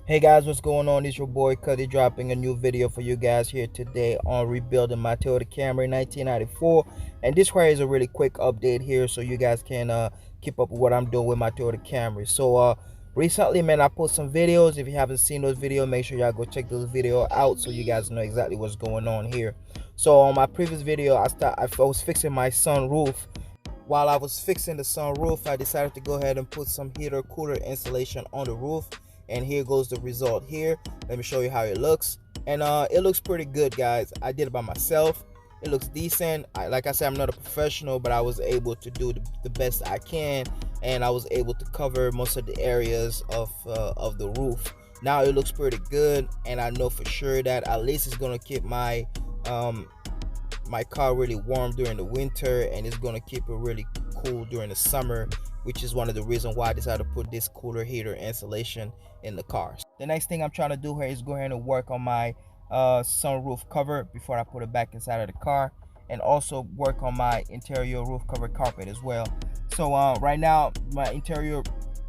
Hey guys, what's going on? It's your boy Cuddy dropping a new video for you guys here today on rebuilding my Toyota Camry 1994. And this right is a really quick update here so you guys can keep up with what I'm doing with my Toyota Camry. So recently, man, I put some videos. If you haven't seen those videos, make sure y'all go check those videos out so you guys know exactly what's going on here. So on my previous video, I was fixing my sunroof. While I was fixing the sunroof, I decided to go ahead and put some heater cooler insulation on the roof. And here goes the result here. Let me show you how it looks. And it looks pretty good, guys. I did it by myself. It looks decent. Like I said, I'm not a professional, but I was able to do the best I can, and I was able to cover most of the areas of the roof. Now it looks pretty good, and I know for sure that at least it's gonna keep my my car really warm during the winter, and it's gonna keep it really cool during the summer, which is one of the reasons why I decided to put this cooler heater insulation in the car. The next thing I'm trying to do here is go ahead and work on my sunroof cover before I put it back inside of the car, and also work on my interior roof cover carpet as well. So right now my interior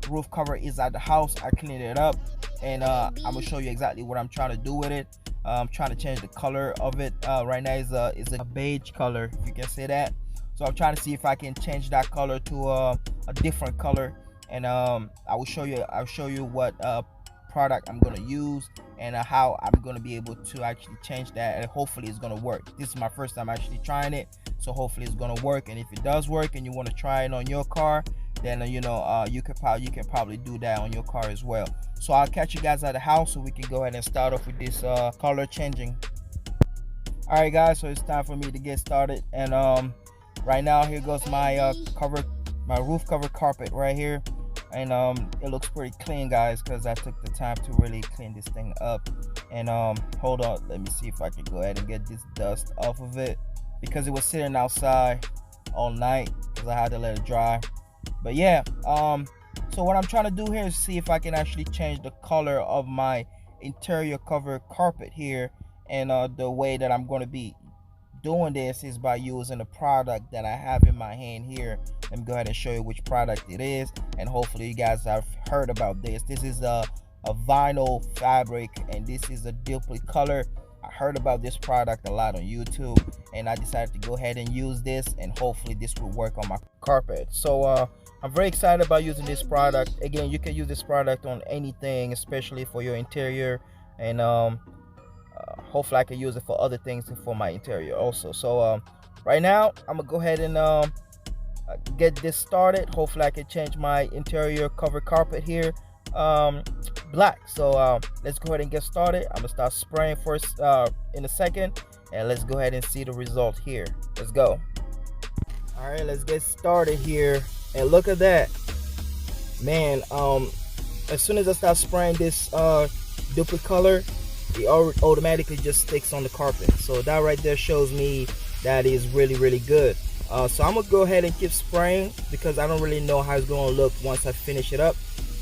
roof cover is at the house. I cleaned it up, and I'm gonna show you exactly what I'm trying to do with it. I'm trying to change the color of it. Right now is a beige color, if you can say that. So I'm trying to see if I can change that color to a different color, and I'll show you what product I'm gonna use, and how I'm gonna be able to actually change that, and hopefully it's gonna work. This is my first time actually trying it, so hopefully it's gonna work. And if it does work and you want to try it on your car, then you can probably do that on your car as well. So I'll catch you guys at the house so we can go ahead and start off with this color changing. All right, guys, so it's time for me to get started. And right now, here goes my my roof cover carpet right here. And it looks pretty clean, guys, because I took the time to really clean this thing up. And hold on, let me see if I can go ahead and get this dust off of it, because it was sitting outside all night because I had to let it dry. But yeah, so what I'm trying to do here is see if I can actually change the color of my interior cover carpet here. And the way that I'm going to be doing this is by using the product that I have in my hand here. Let me go ahead and show you which product it is, and hopefully you guys have heard about this. This is a vinyl fabric, and this is a duplicate color. I heard about this product a lot on YouTube, and I decided to go ahead and use this, and hopefully this will work on my carpet. So I'm very excited about using this product. Again, you can use this product on anything, especially for your interior, and hopefully I can use it for other things for my interior also. So right now I'm gonna go ahead and get this started. Hopefully I can change my interior cover carpet here black. So let's go ahead and get started. I'm gonna start spraying first in a second, and let's go ahead and see the result here. Let's go. All right, let's get started here, and look at that, man. As soon as I start spraying this duplicate color, it automatically just sticks on the carpet. So that right there shows me that is really good. So I'm gonna go ahead and keep spraying, because I don't really know how it's gonna look once I finish it up.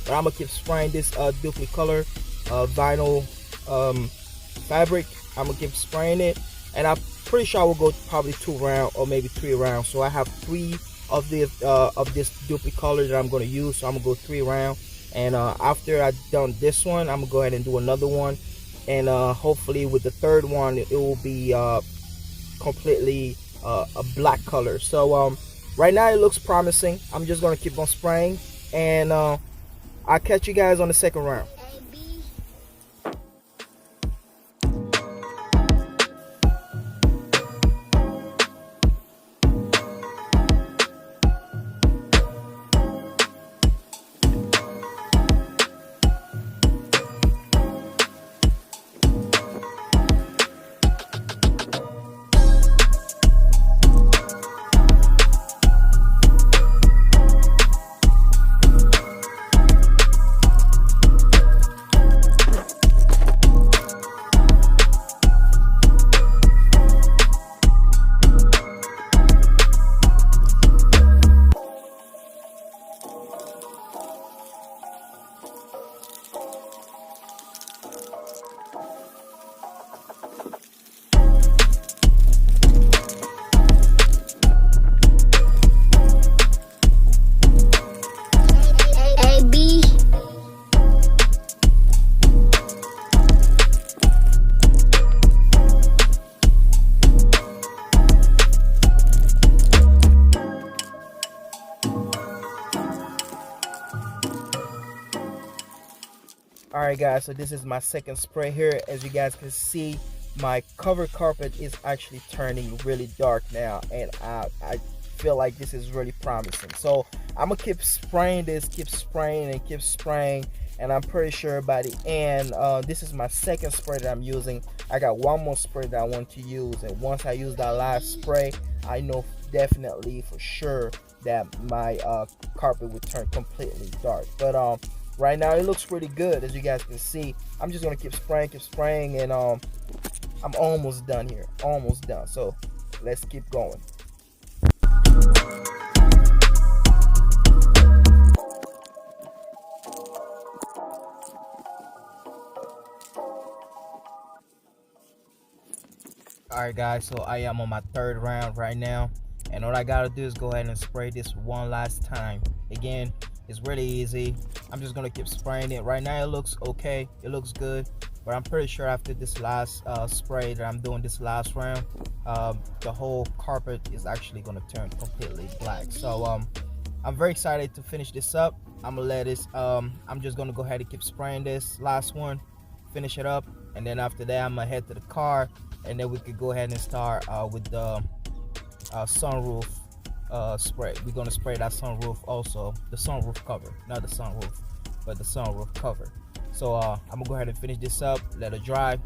But I'm gonna keep spraying this duplicate color vinyl fabric. I'm gonna keep spraying it, and I'm pretty sure I will go probably 2 rounds or maybe 3 rounds. So I have 3 of this duplicate color that I'm gonna use. So I'm gonna go 3 rounds, and after I've done this one, I'm gonna go ahead and do another one, and hopefully with the third one it will be completely a black color. So right now it looks promising. I'm just gonna keep on spraying, and I'll catch you guys on the second round. All right, guys, so this is my second spray here. As you guys can see, my cover carpet is actually turning really dark now, and I feel like this is really promising. So I'm gonna keep spraying this, keep spraying and keep spraying, and I'm pretty sure by the end, this is my second spray that I'm using. I got one more spray that I want to use, and once I use that last spray, I know definitely for sure that my carpet would turn completely dark. But right now it looks pretty good, as you guys can see. I'm just gonna keep spraying, and I'm almost done here, almost done. So let's keep going. All right, guys, so I am on my third round right now, and all I gotta do is go ahead and spray this one last time. Again, it's really easy. I'm just gonna keep spraying it. Right now it looks okay, it looks good, but I'm pretty sure after this last spray that I'm doing this last round, the whole carpet is actually gonna turn completely black. So I'm very excited to finish this up. I'm gonna let this I'm just gonna go ahead and keep spraying this last one, finish it up, and then after that I'm gonna head to the car, and then we could go ahead and start with the sunroof spray. We're gonna spray that sunroof also, the sunroof cover, not the sunroof, but the sunroof cover. So I'm gonna go ahead and finish this up, let it dry,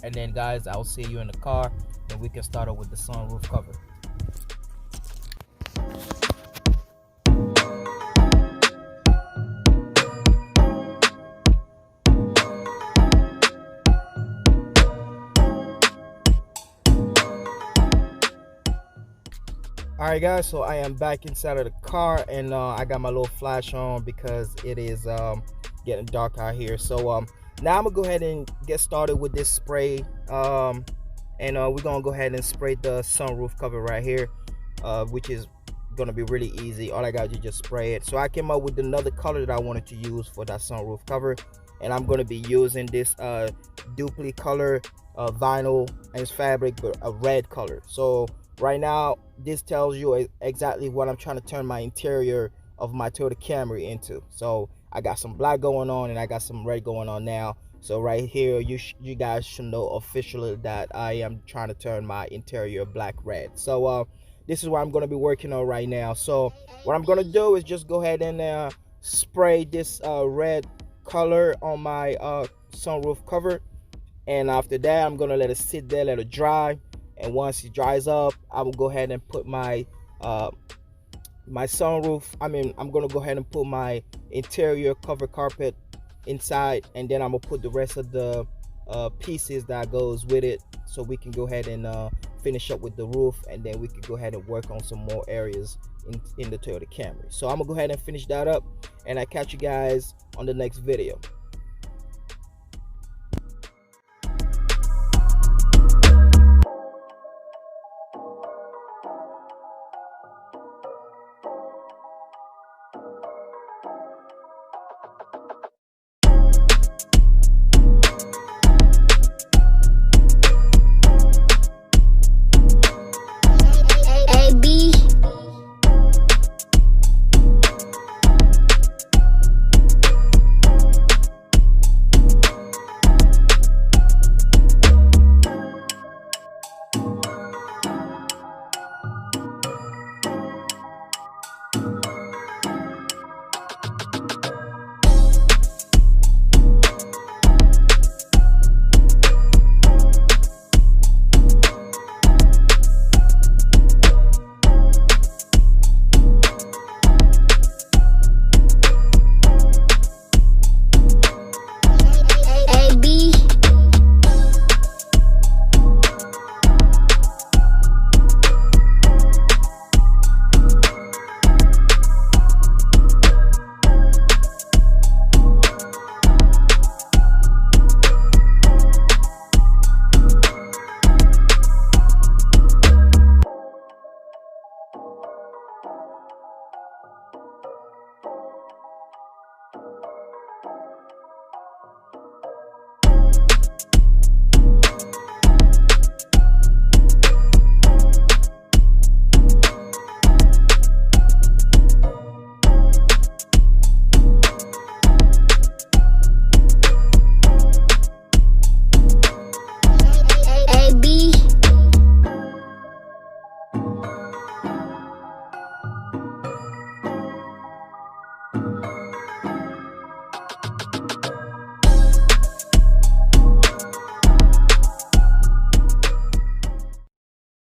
and then guys, I'll see you in the car, and we can start it with the sunroof cover. All right, guys, so I am back inside of the car, and I got my little flash on because it is getting dark out here. So now I'm gonna go ahead and get started with this spray, and we're gonna go ahead and spray the sunroof cover right here, which is gonna be really easy. All I gotta do is just spray it. So I came up with another color that I wanted to use for that sunroof cover, and I'm gonna be using this duplicate color vinyl and fabric, but a red color. So right now this tells you exactly what I'm trying to turn my interior of my Toyota Camry into. So I got some black going on and I got some red going on now. So right here you guys should know officially that I am trying to turn my interior black red. So this is what I'm going to be working on right now. So what I'm going to do is just go ahead and spray this red color on my sunroof cover, and after that I'm going to let it sit there, let it dry. And once it dries up, I will go ahead and put my my sunroof, I'm gonna go ahead and put my interior cover carpet inside, and then I'm gonna put the rest of the pieces that goes with it, so we can go ahead and finish up with the roof, and then we can go ahead and work on some more areas in the Toyota Camry. So I'm gonna go ahead and finish that up, and I catch you guys on the next video.